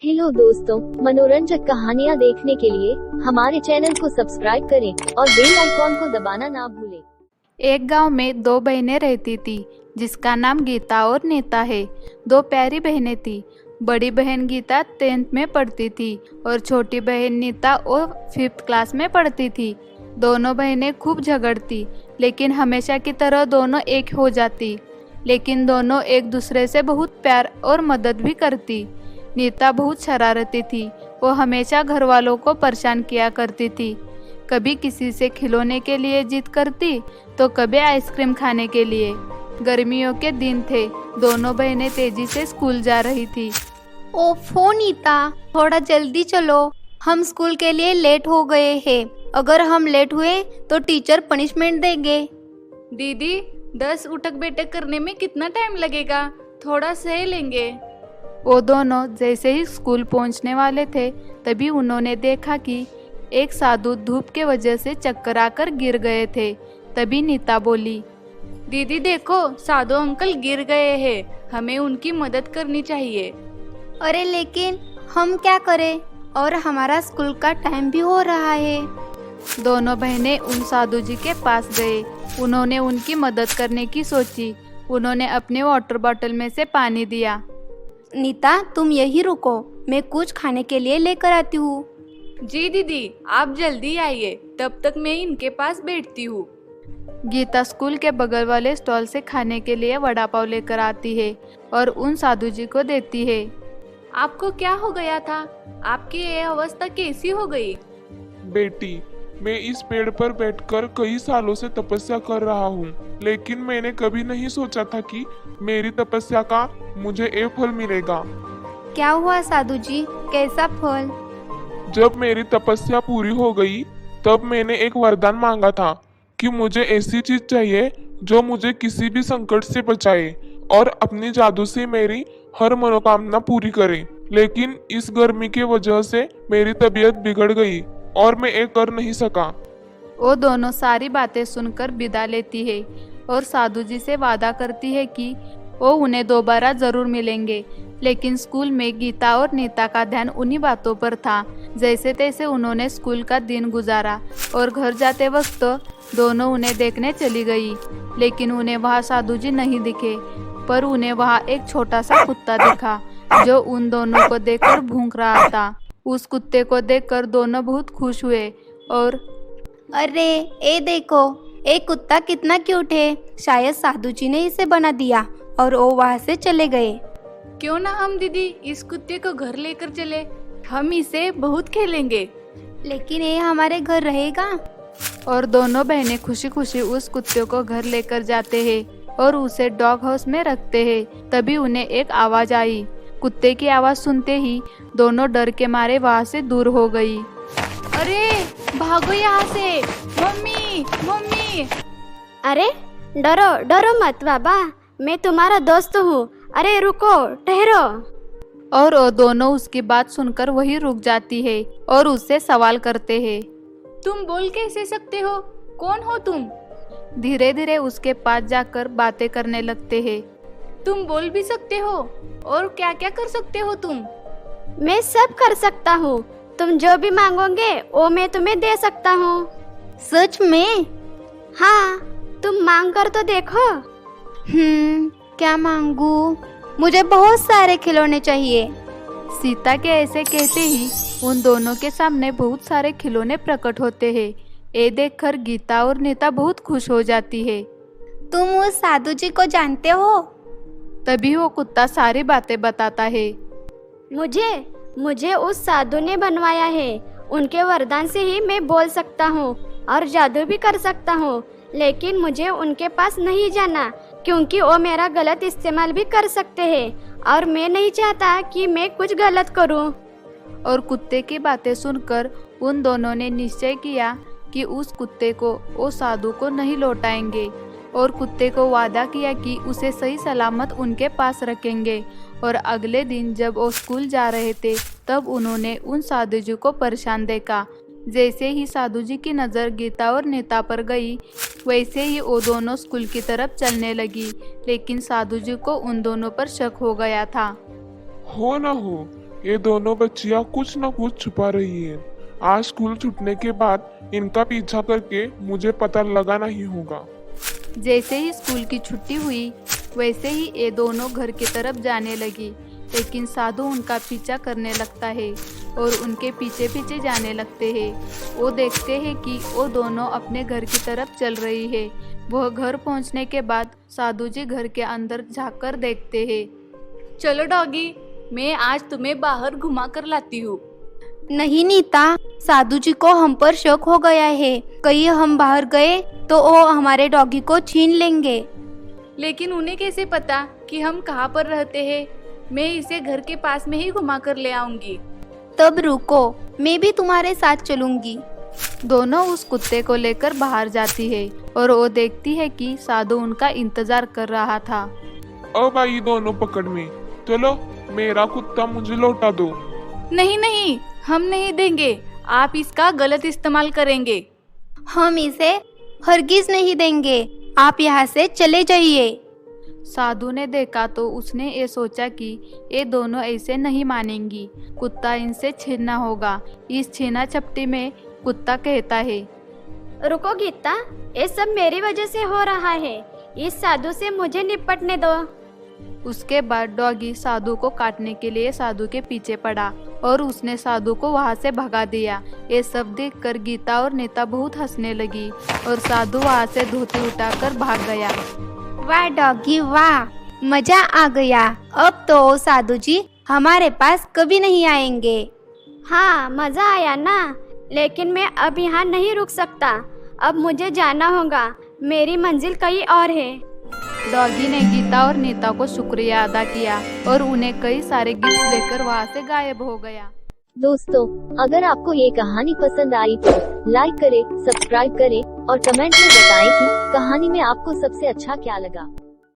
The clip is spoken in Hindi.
हेलो दोस्तों, मनोरंजक कहानियाँ देखने के लिए हमारे चैनल को सब्सक्राइब करें और बेल आइकॉन को दबाना ना भूलें। एक गांव में दो बहनें रहती थी जिसका नाम गीता और नीता है। दो प्यारी बहनें थी। बड़ी बहन गीता 10th में पढ़ती थी और छोटी बहन नीता वो 5th क्लास में पढ़ती थी। दोनों बहनें खूब झगड़ती, लेकिन हमेशा की तरह दोनों एक हो जाती। लेकिन दोनों एक दूसरे से बहुत प्यार और मदद भी करती। नीता बहुत शरारती थी। वो हमेशा घर वालों को परेशान किया करती थी। कभी किसी से खिलौने के लिए जिद करती तो कभी आइसक्रीम खाने के लिए। गर्मियों के दिन थे। दोनों बहनें तेजी से स्कूल जा रही थी। ओफो नीता, थोड़ा जल्दी चलो, हम स्कूल के लिए लेट हो गए हैं। अगर हम लेट हुए तो टीचर पनिशमेंट देंगे। दीदी, 10 उठक बैठक करने में कितना टाइम लगेगा? थोड़ा सह लेंगे। वो दोनों जैसे ही स्कूल पहुंचने वाले थे तभी उन्होंने देखा कि एक साधु धूप के वजह से चक्कर आकर गिर गए थे। तभी नीता बोली, दीदी देखो, साधु अंकल गिर गए हैं, हमें उनकी मदद करनी चाहिए। अरे लेकिन हम क्या करें, और हमारा स्कूल का टाइम भी हो रहा है। दोनों बहनें उन साधु जी के पास गए। उन्होंने उनकी मदद करने की सोची। उन्होंने अपने वाटर बॉटल में से पानी दिया। नीता, तुम यही रुको, मैं कुछ खाने के लिए लेकर आती हूँ। जी दीदी, आप जल्दी आइए, तब तक मैं इनके पास बैठती हूँ। गीता स्कूल के बगल वाले स्टॉल से खाने के लिए वड़ा पाव लेकर आती है और उन साधु जी को देती है। आपको क्या हो गया था? आपकी ये अवस्था कैसी हो गई? बेटी, मैं इस पेड़ पर बैठकर कई सालों से तपस्या कर रहा हूँ, लेकिन मैंने कभी नहीं सोचा था कि मेरी तपस्या का मुझे ये फल मिलेगा। क्या हुआ साधु जी, कैसा फल? जब मेरी तपस्या पूरी हो गई तब मैंने एक वरदान मांगा था कि मुझे ऐसी चीज चाहिए जो मुझे किसी भी संकट से बचाए और अपनी जादू से मेरी हर मनोकामना पूरी करे। लेकिन इस गर्मी की वजह से मेरी तबीयत बिगड़ गई और मैं ये कर नहीं सका। वो दोनों सारी बातें सुनकर विदा लेती है और साधु जी से वादा करती है कि वो उन्हें दोबारा जरूर मिलेंगे। लेकिन स्कूल में गीता और नीता का ध्यान उन्हीं बातों पर था। जैसे तैसे उन्होंने स्कूल का दिन गुजारा और घर जाते वक्त दोनों उन्हें देखने चली गई। लेकिन उन्हें वहाँ साधु जी नहीं दिखे, पर उन्हें वहाँ एक छोटा सा कुत्ता दिखा जो उन दोनों को देखकर भौंक रहा था। उस कुत्ते को देखकर दोनों बहुत खुश हुए और अरे ये देखो, एक कुत्ता कितना क्यूट है, शायद साधु जी ने इसे बना दिया। और वो वहाँ से चले गए। क्यों ना हम दीदी इस कुत्ते को घर लेकर चले, हम इसे बहुत खेलेंगे। लेकिन ये हमारे घर रहेगा। और दोनों बहनें खुशी खुशी उस कुत्ते को घर लेकर जाते हैं और उसे डॉग हाउस में रखते हैं। तभी उन्हें एक आवाज आई। कुत्ते की आवाज सुनते ही दोनों डर के मारे वहाँ से दूर हो गई। अरे भागो यहाँ से, मम्मी मम्मी। अरे डरो डरो मत बाबा, मैं तुम्हारा दोस्त हूँ। अरे रुको, ठहरो। और वो दोनों उसकी बात सुनकर वही रुक जाती है और उससे सवाल करते हैं, तुम बोल कैसे सकते हो? कौन हो तुम? धीरे धीरे उसके पास जाकर बातें करने लगते हैं। तुम बोल भी सकते हो? और क्या क्या कर सकते हो तुम? मैं सब कर सकता हूँ, तुम जो भी मांगोगे वो मैं तुम्हें दे सकता हूँ। सच में? हाँ, तुम मांग कर तो देखो। क्या मांगू? मुझे बहुत सारे खिलौने चाहिए। सीता के ऐसे कहते ही उन दोनों के सामने बहुत सारे खिलौने प्रकट होते हैं। ये देखकर गीता और नीता बहुत खुश हो जाती है। तुम उस साधु जी को जानते हो? तभी वो कुत्ता सारी बातें बताता है। मुझे उस साधु ने बनवाया है। उनके वरदान से ही मैं बोल सकता हूँ और जादू भी कर सकता हूँ। लेकिन मुझे उनके पास नहीं जाना, क्योंकि वो मेरा गलत इस्तेमाल भी कर सकते हैं और मैं नहीं चाहता कि मैं कुछ गलत करूँ। और कुत्ते की बातें सुनकर उन दोनों ने निश्चय किया कि उस कुत्ते को वो साधु को नहीं लौटाएंगे और कुत्ते को वादा किया कि उसे सही सलामत उनके पास रखेंगे। और अगले दिन जब वो स्कूल जा रहे थे तब उन्होंने उन साधु जी को परेशान देखा। जैसे ही साधु जी की नज़र गीता और नीता पर गई, वैसे ही वो दोनों स्कूल की तरफ चलने लगी। लेकिन साधु जी को उन दोनों पर शक हो गया था। हो न हो, ये दोनों बच्चियां कुछ न कुछ छुपा रही हैं। आज स्कूल छूटने के बाद इनका पीछा करके मुझे पता लगाना ही होगा। जैसे ही स्कूल की छुट्टी हुई वैसे ही ये दोनों घर की तरफ जाने लगी, लेकिन साधु उनका पीछा करने लगता है और उनके पीछे पीछे जाने लगते हैं। वो देखते हैं कि वो दोनों अपने घर की तरफ चल रही है। वह घर पहुंचने के बाद साधु जी घर के अंदर झांककर देखते हैं। चलो डॉगी, मैं आज तुम्हें बाहर घुमा कर लाती हूँ। नहीं नीता, साधु जी को हम पर शक हो गया है। कहीं हम बाहर गए तो वो हमारे डॉगी को छीन लेंगे। लेकिन उन्हें कैसे पता कि हम कहाँ पर रहते हैं? मैं इसे घर के पास में ही घुमा कर ले आऊंगी। तब रुको, मैं भी तुम्हारे साथ चलूंगी। दोनों उस कुत्ते को लेकर बाहर जाती है और वो देखती है कि साधु उनका इंतजार कर रहा था। अब आई दोनों पकड़ में, चलो मेरा कुत्ता मुझे लौटा दो। नहीं नहीं, हम नहीं देंगे। आप इसका गलत इस्तेमाल करेंगे। हम इसे हरगिज नहीं देंगे। आप यहाँ से चले जाइए। साधु ने देखा तो उसने ये सोचा कि ये दोनों ऐसे नहीं मानेंगी, कुत्ता इनसे छीनना होगा। इस छीना झपटी में कुत्ता कहता है, रुको गीता, ये सब मेरी वजह से हो रहा है। इस साधु से मुझे निपटने दो। उसके बाद डॉगी साधु को काटने के लिए साधु के पीछे पड़ा और उसने साधु को वहां से भगा दिया। ये सब देखकर गीता और नीता बहुत हंसने लगी और साधु वहां से धोती उठाकर भाग गया। वाह डॉगी वाह, मजा आ गया। अब तो साधु जी हमारे पास कभी नहीं आएंगे। हाँ, मजा आया ना, लेकिन मैं अब यहाँ नहीं रुक सकता। अब मुझे जाना होगा, मेरी मंजिल कहीं और है। डॉगी ने गीता और नीता को शुक्रिया अदा किया और उन्हें कई सारे गिफ्ट देकर वहां से गायब हो गया। दोस्तों, अगर आपको ये कहानी पसंद आई तो लाइक करें, सब्सक्राइब करें और कमेंट में बताएं कि कहानी में आपको सबसे अच्छा क्या लगा।